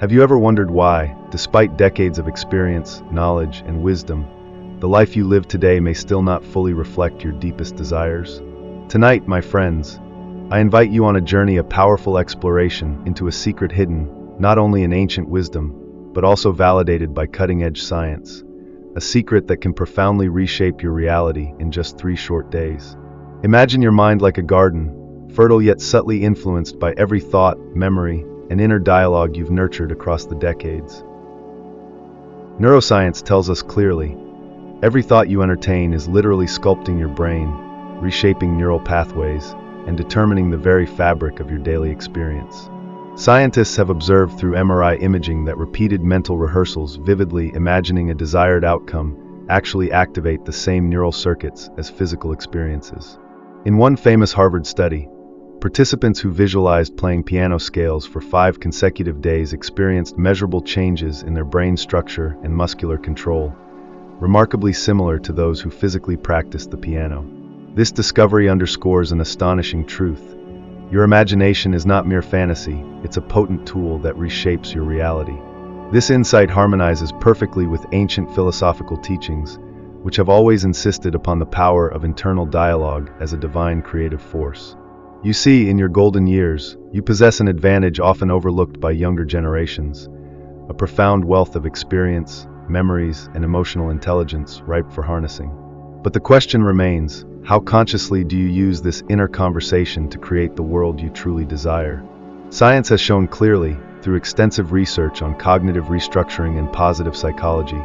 Have you ever wondered why, despite decades of experience, knowledge, and wisdom, the life you live today may still not fully reflect your deepest desires? Tonight, my friends, I invite you on a journey of powerful exploration into a secret hidden, not only in ancient wisdom, but also validated by cutting-edge science. A secret that can profoundly reshape your reality in just 3 short days. Imagine your mind like a garden, fertile yet subtly influenced by every thought, memory, and inner dialogue you've nurtured across the decades. Neuroscience tells us clearly, every thought you entertain is literally sculpting your brain, reshaping neural pathways, and determining the very fabric of your daily experience. Scientists have observed through MRI imaging that repeated mental rehearsals, vividly imagining a desired outcome, actually activate the same neural circuits as physical experiences. In one famous Harvard study, participants who visualized playing piano scales for 5 consecutive days experienced measurable changes in their brain structure and muscular control, remarkably similar to those who physically practiced the piano. This discovery underscores an astonishing truth. Your imagination is not mere fantasy, it's a potent tool that reshapes your reality. This insight harmonizes perfectly with ancient philosophical teachings, which have always insisted upon the power of internal dialogue as a divine creative force. You see, in your golden years, you possess an advantage often overlooked by younger generations, a profound wealth of experience, memories, and emotional intelligence ripe for harnessing. But the question remains, how consciously do you use this inner conversation to create the world you truly desire? Science has shown clearly, through extensive research on cognitive restructuring and positive psychology,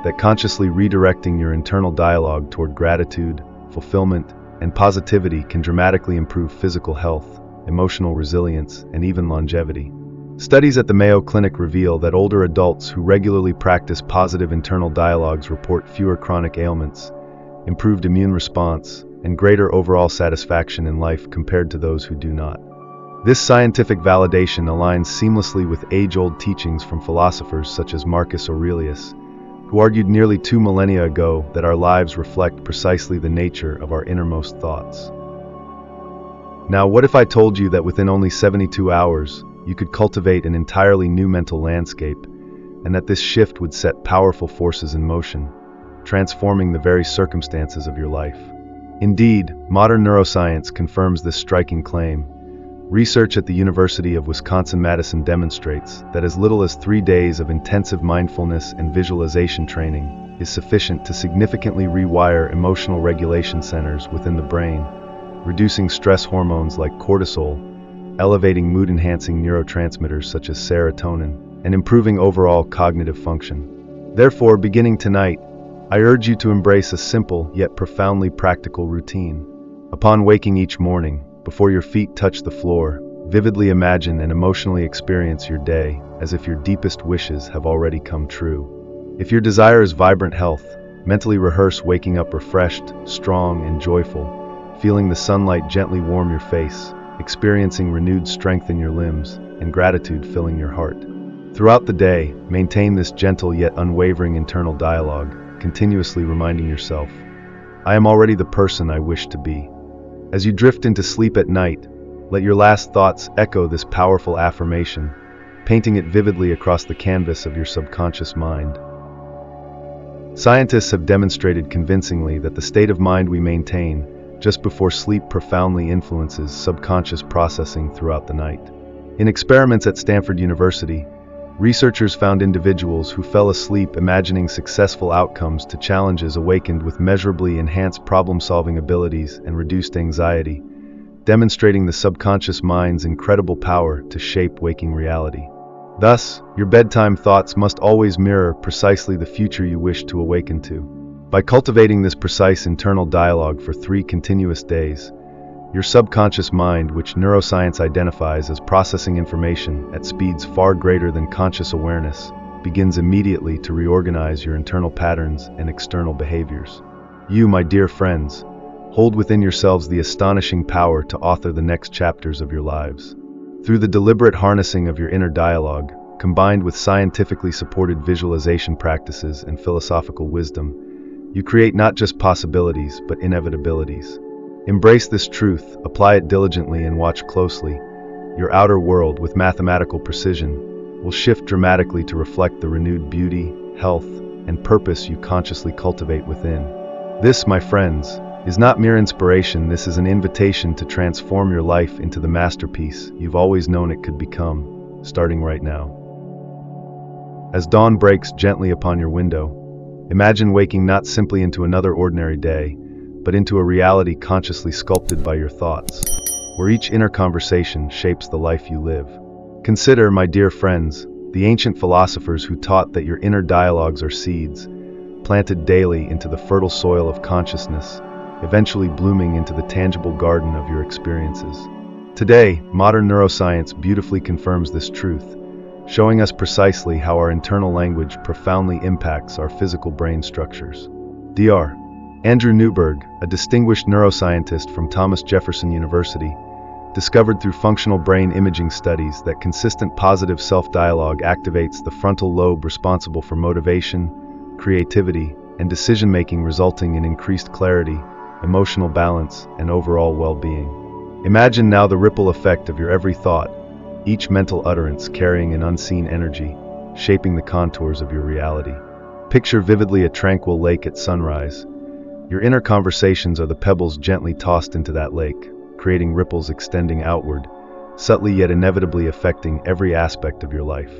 that consciously redirecting your internal dialogue toward gratitude, fulfillment, and positivity can dramatically improve physical health, emotional resilience, and even longevity. Studies at the Mayo Clinic reveal that older adults who regularly practice positive internal dialogues report fewer chronic ailments, improved immune response, and greater overall satisfaction in life compared to those who do not. This scientific validation aligns seamlessly with age-old teachings from philosophers such as Marcus Aurelius, who argued nearly 2 millennia ago that our lives reflect precisely the nature of our innermost thoughts. Now, what if I told you that within only 72 hours, you could cultivate an entirely new mental landscape, and that this shift would set powerful forces in motion, transforming the very circumstances of your life? Indeed, modern neuroscience confirms this striking claim. Research at the University of Wisconsin-Madison demonstrates that as little as 3 days of intensive mindfulness and visualization training is sufficient to significantly rewire emotional regulation centers within the brain, reducing stress hormones like cortisol, elevating mood-enhancing neurotransmitters such as serotonin, and improving overall cognitive function. Therefore, beginning tonight, I urge you to embrace a simple yet profoundly practical routine. Upon waking each morning, before your feet touch the floor, vividly imagine and emotionally experience your day as if your deepest wishes have already come true. If your desire is vibrant health, mentally rehearse waking up refreshed, strong, and joyful, feeling the sunlight gently warm your face, experiencing renewed strength in your limbs, and gratitude filling your heart. Throughout the day, maintain this gentle yet unwavering internal dialogue, continuously reminding yourself, I am already the person I wish to be. As you drift into sleep at night, let your last thoughts echo this powerful affirmation, painting it vividly across the canvas of your subconscious mind. Scientists have demonstrated convincingly that the state of mind we maintain just before sleep profoundly influences subconscious processing throughout the night. In experiments at Stanford University, researchers found individuals who fell asleep imagining successful outcomes to challenges awakened with measurably enhanced problem-solving abilities and reduced anxiety, demonstrating the subconscious mind's incredible power to shape waking reality. Thus, your bedtime thoughts must always mirror precisely the future you wish to awaken to. By cultivating this precise internal dialogue for 3 continuous days, your subconscious mind, which neuroscience identifies as processing information at speeds far greater than conscious awareness, begins immediately to reorganize your internal patterns and external behaviors. You, my dear friends, hold within yourselves the astonishing power to author the next chapters of your lives. Through the deliberate harnessing of your inner dialogue, combined with scientifically supported visualization practices and philosophical wisdom, you create not just possibilities, but inevitabilities. Embrace this truth, apply it diligently, and watch closely. Your outer world, with mathematical precision, will shift dramatically to reflect the renewed beauty, health, and purpose you consciously cultivate within. This, my friends, is not mere inspiration. This is an invitation to transform your life into the masterpiece you've always known it could become, starting right now. As dawn breaks gently upon your window, imagine waking not simply into another ordinary day, but into a reality consciously sculpted by your thoughts, where each inner conversation shapes the life you live. Consider, my dear friends, the ancient philosophers who taught that your inner dialogues are seeds, planted daily into the fertile soil of consciousness, eventually blooming into the tangible garden of your experiences. Today, modern neuroscience beautifully confirms this truth, showing us precisely how our internal language profoundly impacts our physical brain structures. Dr. Andrew Newberg, a distinguished neuroscientist from Thomas Jefferson University, discovered through functional brain imaging studies that consistent positive self-dialogue activates the frontal lobe responsible for motivation, creativity, and decision-making, resulting in increased clarity, emotional balance, and overall well-being. Imagine now the ripple effect of your every thought, each mental utterance carrying an unseen energy, shaping the contours of your reality. Picture vividly a tranquil lake at sunrise. Your inner conversations are the pebbles gently tossed into that lake, creating ripples extending outward, subtly yet inevitably affecting every aspect of your life.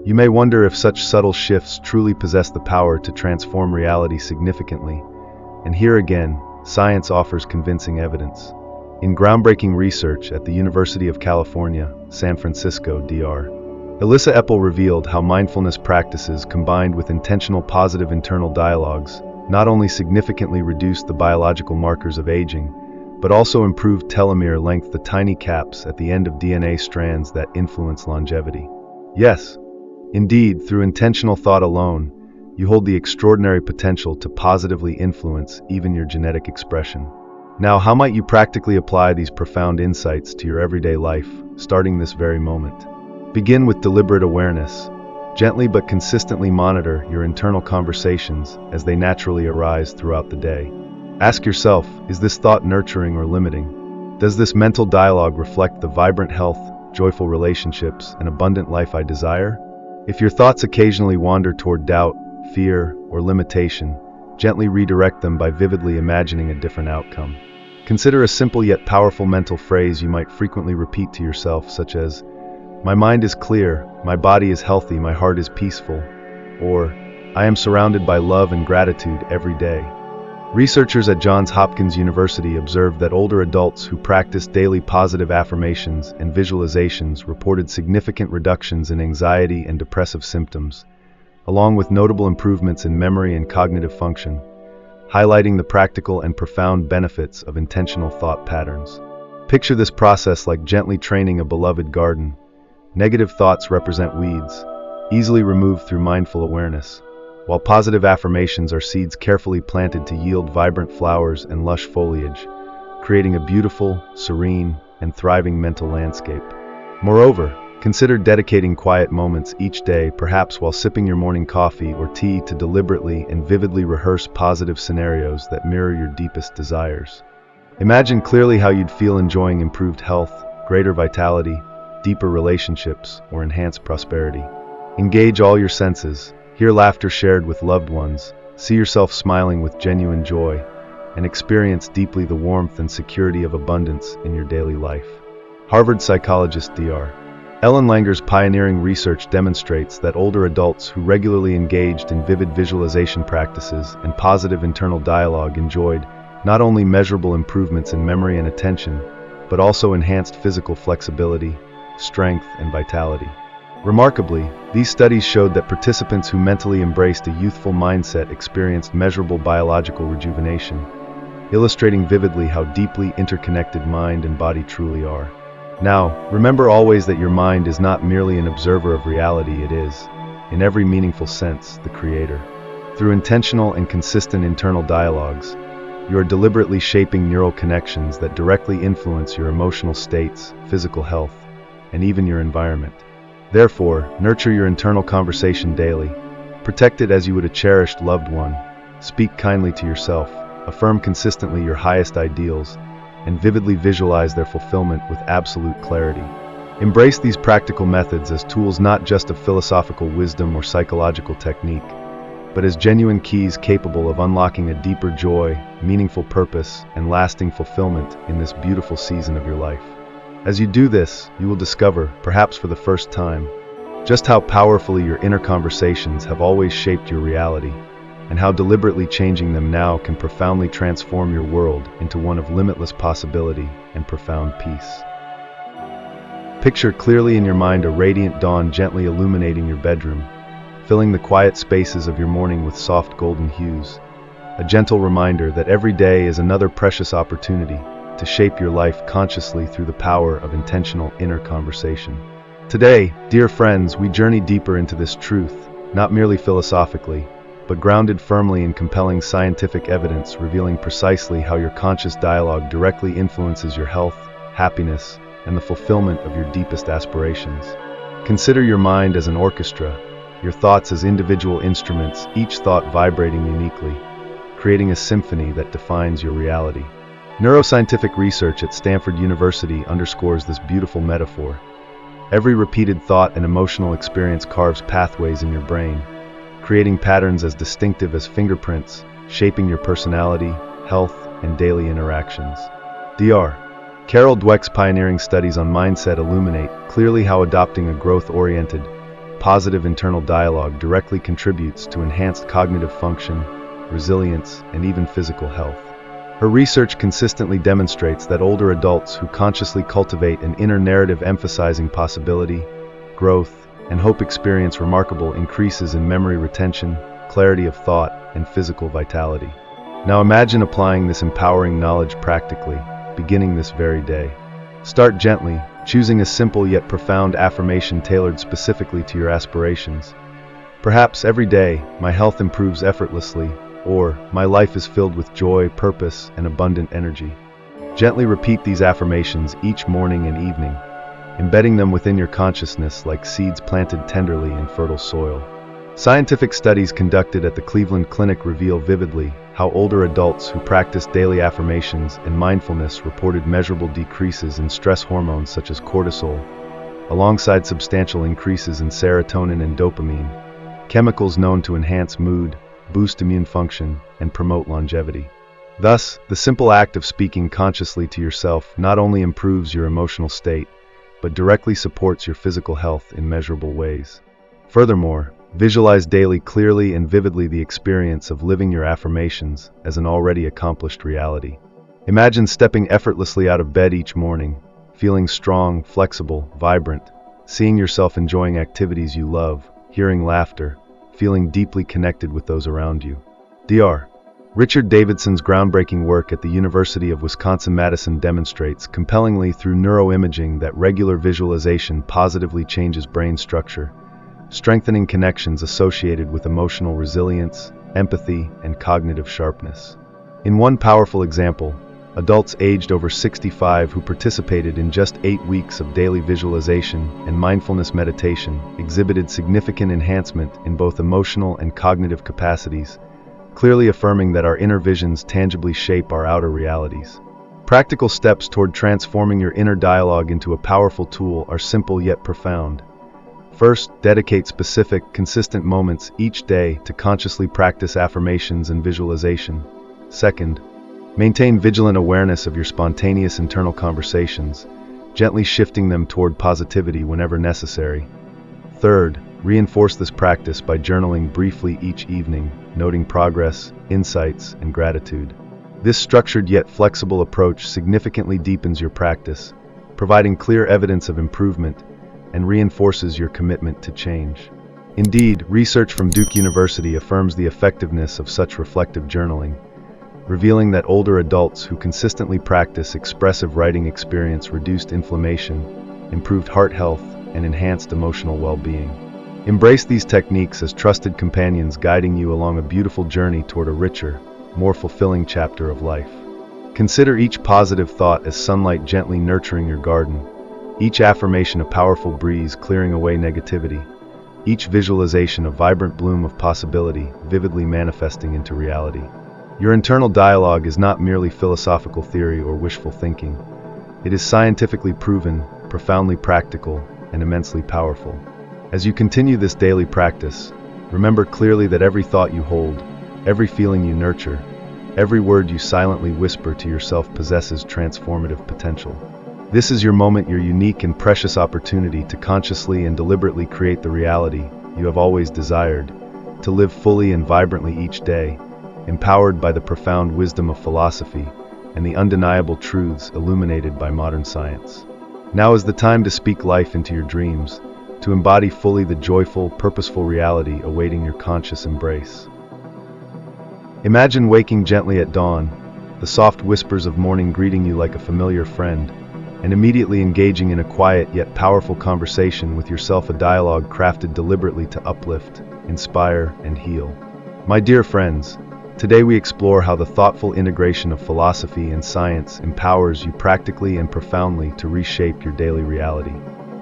You may wonder if such subtle shifts truly possess the power to transform reality significantly, and here again, science offers convincing evidence. In groundbreaking research at the University of California, San Francisco, Dr. Elissa Epel revealed how mindfulness practices combined with intentional positive internal dialogues not only significantly reduced the biological markers of aging, but also improved telomere length, the tiny caps at the end of DNA strands that influence longevity. Yes, indeed, through intentional thought alone, you hold the extraordinary potential to positively influence even your genetic expression. Now, how might you practically apply these profound insights to your everyday life, starting this very moment? Begin with deliberate awareness. Gently but consistently monitor your internal conversations as they naturally arise throughout the day. Ask yourself, is this thought nurturing or limiting? Does this mental dialogue reflect the vibrant health, joyful relationships, and abundant life I desire? If your thoughts occasionally wander toward doubt, fear, or limitation, gently redirect them by vividly imagining a different outcome. Consider a simple yet powerful mental phrase you might frequently repeat to yourself, such as, "My mind is clear, my body is healthy, my heart is peaceful," or, "I am surrounded by love and gratitude every day." Researchers at Johns Hopkins University observed that older adults who practiced daily positive affirmations and visualizations reported significant reductions in anxiety and depressive symptoms, along with notable improvements in memory and cognitive function, highlighting the practical and profound benefits of intentional thought patterns. Picture this process like gently training a beloved garden. Negative thoughts represent weeds, easily removed through mindful awareness, while positive affirmations are seeds carefully planted to yield vibrant flowers and lush foliage, creating a beautiful, serene, and thriving mental landscape. Moreover, consider dedicating quiet moments each day, perhaps while sipping your morning coffee or tea, to deliberately and vividly rehearse positive scenarios that mirror your deepest desires. Imagine clearly how you'd feel enjoying improved health, greater vitality, deeper relationships, or enhanced prosperity. Engage all your senses. Hear laughter shared with loved ones, see yourself smiling with genuine joy, and experience deeply the warmth and security of abundance in your daily life. Harvard psychologist Dr. Ellen Langer's pioneering research demonstrates that older adults who regularly engaged in vivid visualization practices and positive internal dialogue enjoyed not only measurable improvements in memory and attention, but also enhanced physical flexibility, strength, and vitality. Remarkably, these studies showed that participants who mentally embraced a youthful mindset experienced measurable biological rejuvenation, illustrating vividly how deeply interconnected mind and body truly are. Now, remember always that your mind is not merely an observer of reality, it is, in every meaningful sense, the creator. Through intentional and consistent internal dialogues, you are deliberately shaping neural connections that directly influence your emotional states, physical health, and even your environment. Therefore, nurture your internal conversation daily. Protect it as you would a cherished loved one. Speak kindly to yourself, affirm consistently your highest ideals, and vividly visualize their fulfillment with absolute clarity. Embrace these practical methods as tools not just of philosophical wisdom or psychological technique, but as genuine keys capable of unlocking a deeper joy, meaningful purpose, and lasting fulfillment in this beautiful season of your life. As you do this, you will discover, perhaps for the first time, just how powerfully your inner conversations have always shaped your reality, and how deliberately changing them now can profoundly transform your world into one of limitless possibility and profound peace. Picture clearly in your mind a radiant dawn gently illuminating your bedroom, filling the quiet spaces of your morning with soft golden hues, a gentle reminder that every day is another precious opportunity to shape your life consciously through the power of intentional inner conversation. Today, dear friends, we journey deeper into this truth, not merely philosophically, but grounded firmly in compelling scientific evidence revealing precisely how your conscious dialogue directly influences your health, happiness, and the fulfillment of your deepest aspirations. Consider your mind as an orchestra, your thoughts as individual instruments, each thought vibrating uniquely, creating a symphony that defines your reality. Neuroscientific research at Stanford University underscores this beautiful metaphor. Every repeated thought and emotional experience carves pathways in your brain, creating patterns as distinctive as fingerprints, shaping your personality, health, and daily interactions. Dr. Carol Dweck's pioneering studies on mindset illuminate clearly how adopting a growth-oriented, positive internal dialogue directly contributes to enhanced cognitive function, resilience, and even physical health. Her research consistently demonstrates that older adults who consciously cultivate an inner narrative emphasizing possibility, growth, and hope experience remarkable increases in memory retention, clarity of thought, and physical vitality. Now imagine applying this empowering knowledge practically, beginning this very day. Start gently, choosing a simple yet profound affirmation tailored specifically to your aspirations. Perhaps every day, my health improves effortlessly, or my life is filled with joy, purpose, and abundant energy. Gently repeat these affirmations each morning and evening, embedding them within your consciousness like seeds planted tenderly in fertile soil. Scientific studies conducted at the Cleveland Clinic reveal vividly how older adults who practiced daily affirmations and mindfulness reported measurable decreases in stress hormones such as cortisol, alongside substantial increases in serotonin and dopamine, chemicals known to enhance mood, boost immune function, and promote longevity. Thus, the simple act of speaking consciously to yourself not only improves your emotional state, but directly supports your physical health in measurable ways. Furthermore, visualize daily clearly and vividly the experience of living your affirmations as an already accomplished reality. Imagine stepping effortlessly out of bed each morning, feeling strong, flexible, vibrant, seeing yourself enjoying activities you love, hearing laughter, feeling deeply connected with those around you. Dr. Richard Davidson's groundbreaking work at the University of Wisconsin-Madison demonstrates compellingly through neuroimaging that regular visualization positively changes brain structure, strengthening connections associated with emotional resilience, empathy, and cognitive sharpness. In one powerful example, adults aged over 65 who participated in just 8 weeks of daily visualization and mindfulness meditation exhibited significant enhancement in both emotional and cognitive capacities, clearly affirming that our inner visions tangibly shape our outer realities. Practical steps toward transforming your inner dialogue into a powerful tool are simple yet profound. First, dedicate specific, consistent moments each day to consciously practice affirmations and visualization. Second, maintain vigilant awareness of your spontaneous internal conversations, gently shifting them toward positivity whenever necessary. Third, reinforce this practice by journaling briefly each evening, noting progress, insights, and gratitude. This structured yet flexible approach significantly deepens your practice, providing clear evidence of improvement and reinforces your commitment to change. Indeed, research from Duke University affirms the effectiveness of such reflective journaling, revealing that older adults who consistently practice expressive writing experience reduced inflammation, improved heart health, and enhanced emotional well-being. Embrace these techniques as trusted companions guiding you along a beautiful journey toward a richer, more fulfilling chapter of life. Consider each positive thought as sunlight gently nurturing your garden, each affirmation a powerful breeze clearing away negativity, each visualization a vibrant bloom of possibility vividly manifesting into reality. Your internal dialogue is not merely philosophical theory or wishful thinking. It is scientifically proven, profoundly practical, and immensely powerful. As you continue this daily practice, remember clearly that every thought you hold, every feeling you nurture, every word you silently whisper to yourself possesses transformative potential. This is your moment, your unique and precious opportunity to consciously and deliberately create the reality you have always desired, to live fully and vibrantly each day, empowered by the profound wisdom of philosophy and the undeniable truths illuminated by modern science. Now is the time to speak life into your dreams, to embody fully the joyful, purposeful reality awaiting your conscious embrace. Imagine waking gently at dawn, the soft whispers of morning greeting you like a familiar friend, and immediately engaging in a quiet yet powerful conversation with yourself, a dialogue crafted deliberately to uplift, inspire, and heal. My dear friends, today we explore how the thoughtful integration of philosophy and science empowers you practically and profoundly to reshape your daily reality.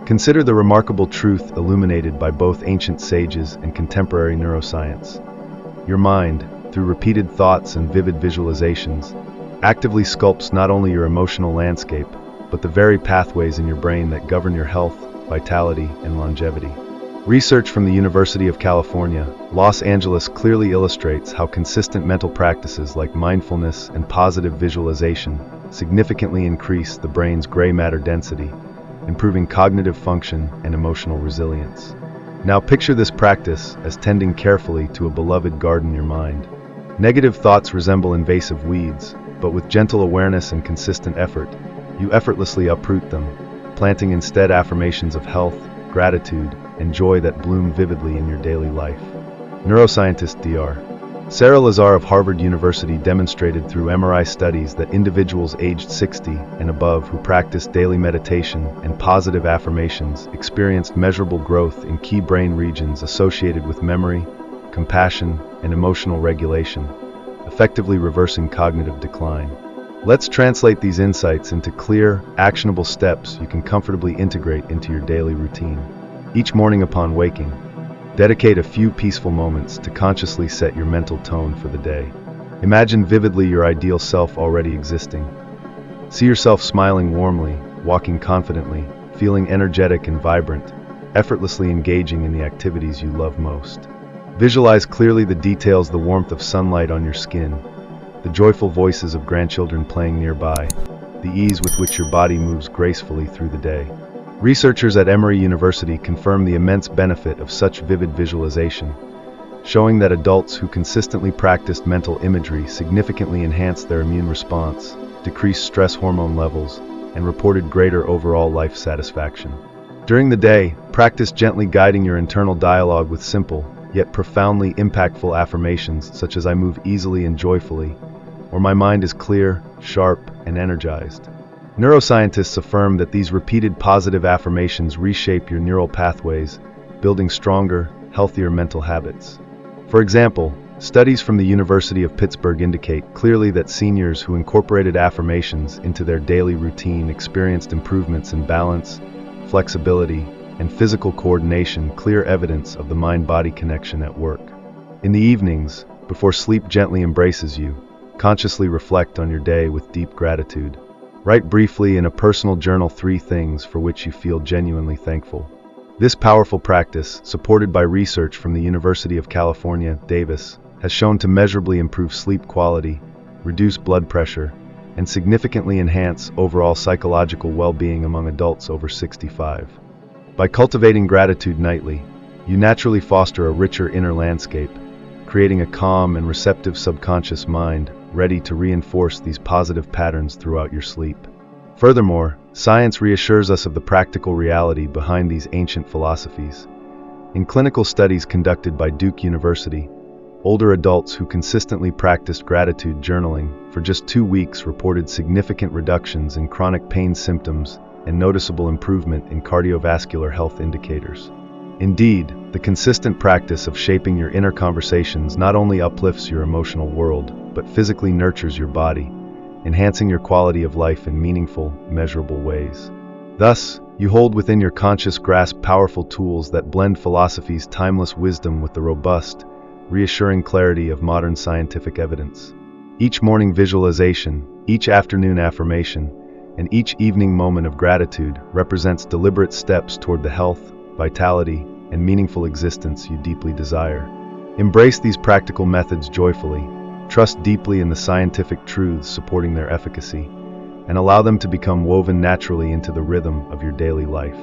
Consider the remarkable truth illuminated by both ancient sages and contemporary neuroscience. Your mind, through repeated thoughts and vivid visualizations, actively sculpts not only your emotional landscape, but the very pathways in your brain that govern your health, vitality, and longevity. Research from the University of California, Los Angeles clearly illustrates how consistent mental practices like mindfulness and positive visualization significantly increase the brain's gray matter density, improving cognitive function and emotional resilience. Now picture this practice as tending carefully to a beloved garden in your mind. Negative thoughts resemble invasive weeds, but with gentle awareness and consistent effort, you effortlessly uproot them, planting instead affirmations of health, gratitude, and joy that bloom vividly in your daily life. Neuroscientist Dr. Sarah Lazar of Harvard University demonstrated through MRI studies that individuals aged 60 and above who practiced daily meditation and positive affirmations experienced measurable growth in key brain regions associated with memory, compassion, and emotional regulation, effectively reversing cognitive decline. Let's translate these insights into clear, actionable steps you can comfortably integrate into your daily routine. Each morning upon waking, dedicate a few peaceful moments to consciously set your mental tone for the day. Imagine vividly your ideal self already existing. See yourself smiling warmly, walking confidently, feeling energetic and vibrant, effortlessly engaging in the activities you love most. Visualize clearly the details, the warmth of sunlight on your skin, the joyful voices of grandchildren playing nearby, the ease with which your body moves gracefully through the day. Researchers at Emory University confirm the immense benefit of such vivid visualization, showing that adults who consistently practiced mental imagery significantly enhanced their immune response, decreased stress hormone levels, and reported greater overall life satisfaction. During the day, practice gently guiding your internal dialogue with simple, yet profoundly impactful affirmations such as "I move easily and joyfully," or "My mind is clear, sharp, and energized." Neuroscientists affirm that these repeated positive affirmations reshape your neural pathways, building stronger, healthier mental habits. For example, studies from the University of Pittsburgh indicate clearly that seniors who incorporated affirmations into their daily routine experienced improvements in balance, flexibility, and physical coordination, clear evidence of the mind-body connection at work. In the evenings, before sleep gently embraces you, consciously reflect on your day with deep gratitude. Write briefly in a personal journal 3 things for which you feel genuinely thankful. This powerful practice, supported by research from the University of California, Davis, has shown to measurably improve sleep quality, reduce blood pressure, and significantly enhance overall psychological well-being among adults over 65. By cultivating gratitude nightly, you naturally foster a richer inner landscape, creating a calm and receptive subconscious mind ready to reinforce these positive patterns throughout your sleep. Furthermore, science reassures us of the practical reality behind these ancient philosophies. In clinical studies conducted by Duke University, older adults who consistently practiced gratitude journaling for just 2 weeks reported significant reductions in chronic pain symptoms and noticeable improvement in cardiovascular health indicators. Indeed, the consistent practice of shaping your inner conversations not only uplifts your emotional world, but physically nurtures your body, enhancing your quality of life in meaningful, measurable ways. Thus, you hold within your conscious grasp powerful tools that blend philosophy's timeless wisdom with the robust, reassuring clarity of modern scientific evidence. Each morning visualization, each afternoon affirmation, and each evening moment of gratitude represents deliberate steps toward the health, vitality, and meaningful existence you deeply desire. Embrace these practical methods joyfully, trust deeply in the scientific truths supporting their efficacy, and allow them to become woven naturally into the rhythm of your daily life.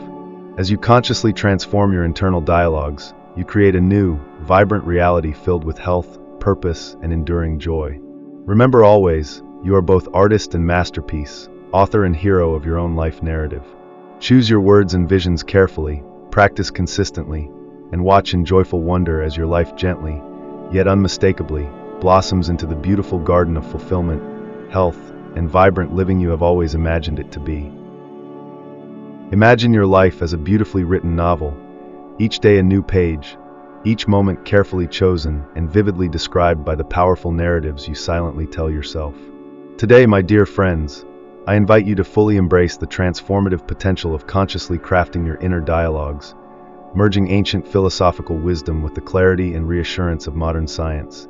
As you consciously transform your internal dialogues, you create a new, vibrant reality filled with health, purpose, and enduring joy. Remember always, you are both artist and masterpiece, author and hero of your own life narrative. Choose your words and visions carefully, practice consistently, and watch in joyful wonder as your life gently, yet unmistakably, blossoms into the beautiful garden of fulfillment, health, and vibrant living you have always imagined it to be. Imagine your life as a beautifully written novel, each day a new page, each moment carefully chosen and vividly described by the powerful narratives you silently tell yourself. Today, my dear friends, I invite you to fully embrace the transformative potential of consciously crafting your inner dialogues, merging ancient philosophical wisdom with the clarity and reassurance of modern science,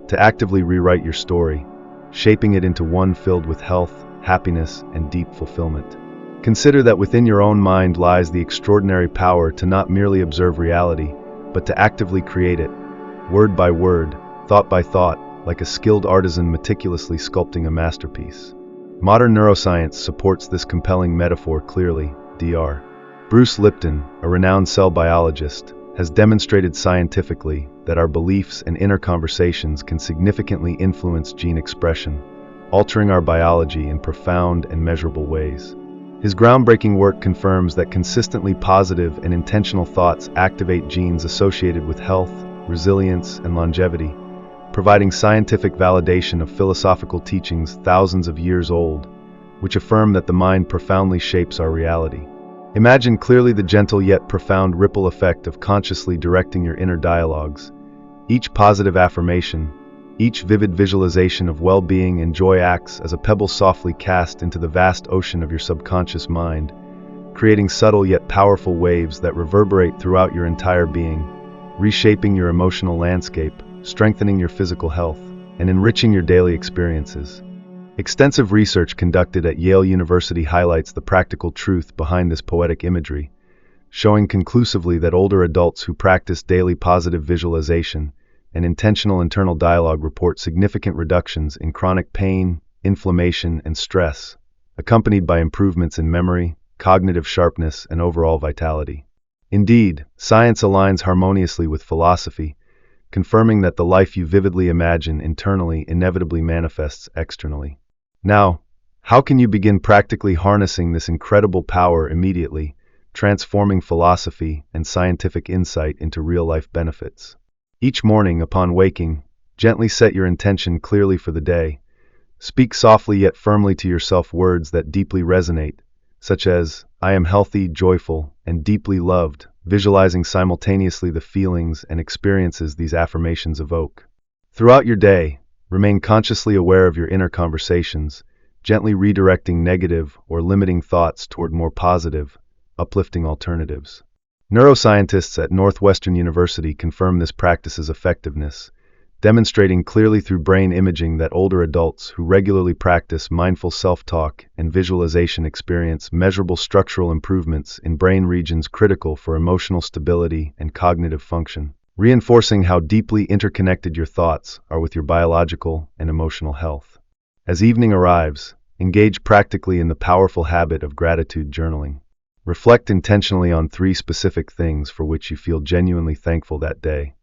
to actively rewrite your story, shaping it into one filled with health, happiness, and deep fulfillment. Consider that within your own mind lies the extraordinary power to not merely observe reality, but to actively create it, word by word, thought by thought, like a skilled artisan meticulously sculpting a masterpiece. Modern neuroscience supports this compelling metaphor clearly. Dr. Bruce Lipton, a renowned cell biologist, has demonstrated scientifically that our beliefs and inner conversations can significantly influence gene expression, altering our biology in profound and measurable ways. His groundbreaking work confirms that consistently positive and intentional thoughts activate genes associated with health, resilience, and longevity, providing scientific validation of philosophical teachings thousands of years old, which affirm that the mind profoundly shapes our reality. Imagine clearly the gentle yet profound ripple effect of consciously directing your inner dialogues. Each positive affirmation, each vivid visualization of well-being and joy acts as a pebble softly cast into the vast ocean of your subconscious mind, creating subtle yet powerful waves that reverberate throughout your entire being, reshaping your emotional landscape, strengthening your physical health, and enriching your daily experiences. Extensive research conducted at Yale University highlights the practical truth behind this poetic imagery, showing conclusively that older adults who practice daily positive visualization and intentional internal dialogue report significant reductions in chronic pain, inflammation, and stress, accompanied by improvements in memory, cognitive sharpness, and overall vitality. Indeed, science aligns harmoniously with philosophy, confirming that the life you vividly imagine internally inevitably manifests externally. Now, how can you begin practically harnessing this incredible power immediately, transforming philosophy and scientific insight into real-life benefits? Each morning upon waking, gently set your intention clearly for the day. Speak softly yet firmly to yourself words that deeply resonate, such as, "I am healthy, joyful, and deeply loved," visualizing simultaneously the feelings and experiences these affirmations evoke. Throughout your day, remain consciously aware of your inner conversations, gently redirecting negative or limiting thoughts toward more positive, uplifting alternatives. Neuroscientists at Northwestern University confirm this practice's effectiveness, demonstrating clearly through brain imaging that older adults who regularly practice mindful self-talk and visualization experience measurable structural improvements in brain regions critical for emotional stability and cognitive function, reinforcing how deeply interconnected your thoughts are with your biological and emotional health. As evening arrives, engage practically in the powerful habit of gratitude journaling. Reflect intentionally on 3 specific things for which you feel genuinely thankful that day,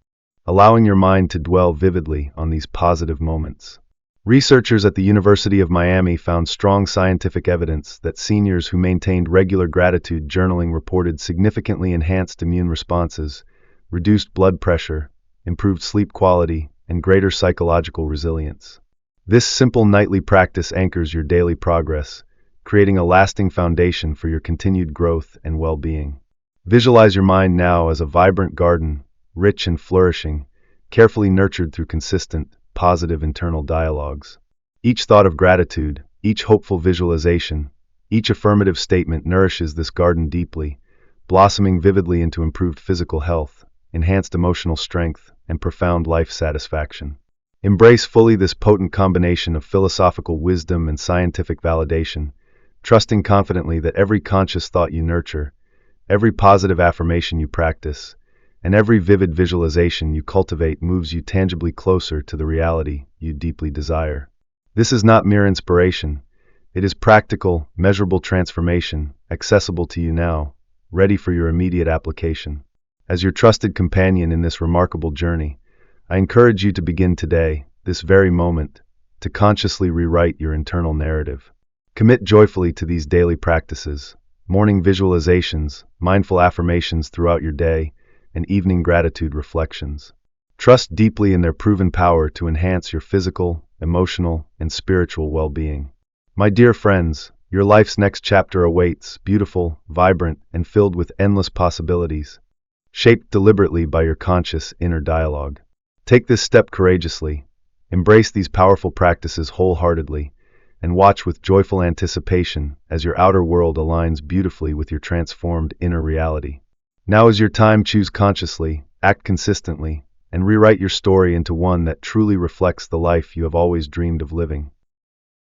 allowing your mind to dwell vividly on these positive moments. Researchers at the University of Miami found strong scientific evidence that seniors who maintained regular gratitude journaling reported significantly enhanced immune responses, reduced blood pressure, improved sleep quality, and greater psychological resilience. This simple nightly practice anchors your daily progress, creating a lasting foundation for your continued growth and well-being. Visualize your mind now as a vibrant garden, rich and flourishing, carefully nurtured through consistent, positive internal dialogues. Each thought of gratitude, each hopeful visualization, each affirmative statement nourishes this garden deeply, blossoming vividly into improved physical health, enhanced emotional strength, and profound life satisfaction. Embrace fully this potent combination of philosophical wisdom and scientific validation, trusting confidently that every conscious thought you nurture, every positive affirmation you practice, and every vivid visualization you cultivate moves you tangibly closer to the reality you deeply desire. This is not mere inspiration. It is practical, measurable transformation, accessible to you now, ready for your immediate application. As your trusted companion in this remarkable journey, I encourage you to begin today, this very moment, to consciously rewrite your internal narrative. Commit joyfully to these daily practices, morning visualizations, mindful affirmations throughout your day, and evening gratitude reflections. Trust deeply in their proven power to enhance your physical, emotional, and spiritual well-being. My dear friends, your life's next chapter awaits, beautiful, vibrant, and filled with endless possibilities, shaped deliberately by your conscious inner dialogue. Take this step courageously, embrace these powerful practices wholeheartedly, and watch with joyful anticipation as your outer world aligns beautifully with your transformed inner reality. Now is your time. Choose consciously, act consistently, and rewrite your story into one that truly reflects the life you have always dreamed of living.